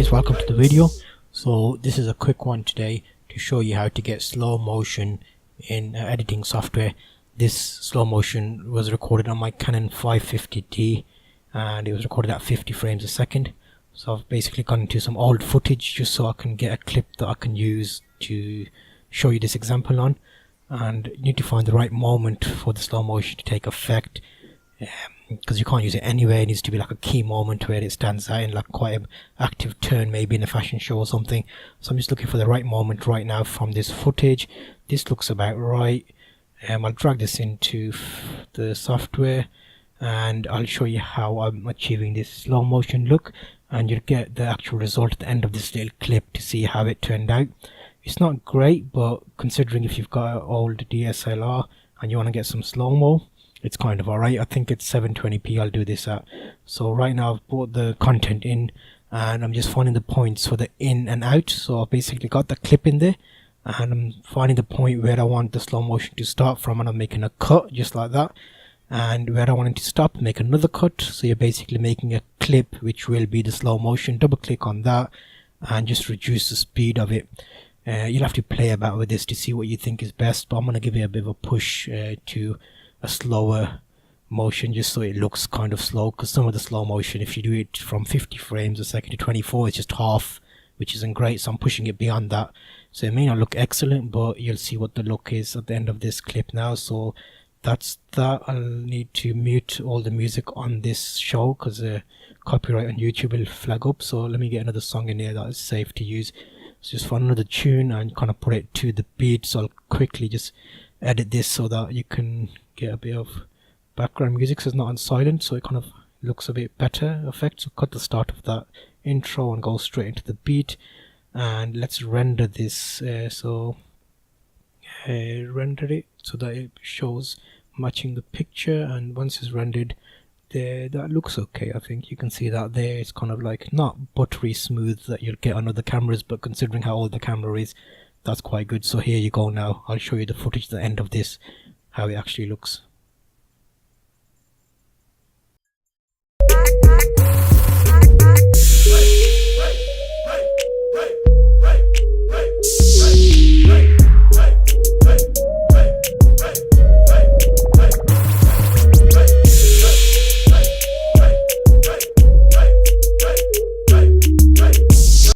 guys, welcome to the video. So this is a quick one today to show you how to get slow motion in editing software. This slow motion was recorded on my Canon 550D and it was recorded at 50 frames a second. So I've basically gone into some old footage just so I can get a clip that I can use to show you this example on. And you need to find the right moment for the slow motion to take effect, because you can't use it anywhere. It needs to be like a key moment where it stands out in like quite an active turn, maybe in a fashion show or something. So I'm just looking for the right moment right now from this footage. This looks about right. I'll drag this into the software and I'll show you how I'm achieving this slow motion look, and you'll get the actual result at the end of this little clip to see how it turned out. It's not great, but considering if you've got an old DSLR and you want to get some slow-mo, it's kind of alright. I think it's 720p I'll do this at. So right now I've brought the content in and I'm just finding the points for the in and out. So I've basically got the clip in there and I'm finding the point where I want the slow motion to start from, and I'm making a cut just like that. And where I want it to stop, make another cut. So you're basically making a clip which will be the slow motion. Double click on that and just reduce the speed of it. You'll have to play about with this to see what you think is best, but I'm going to give it a bit of a push to a slower motion just so it looks kind of slow, because some of the slow motion, if you do it from 50 frames a second to 24, it's just half, which isn't great. So I'm pushing it beyond that. So it may not look excellent, but you'll see what the look is at the end of this clip now. So that's that. I'll need to mute all the music on this show because copyright on YouTube will flag up. So let me get another song in here that is safe to use. So just find another tune and kind of put it to the beat. So I'll quickly just edit this so that you can get a bit of background music, so it's not on silent, so it kind of looks a bit better effect. So cut the start of that intro and go straight into the beat, and let's render this. Render it so that it shows matching the picture, and once it's rendered there, that looks okay. I think you can see that there. It's kind of like not buttery smooth that you'll get on other cameras, but considering how old the camera is, that's quite good. So here you go. Now I'll show you the footage at the end of this, how it actually looks.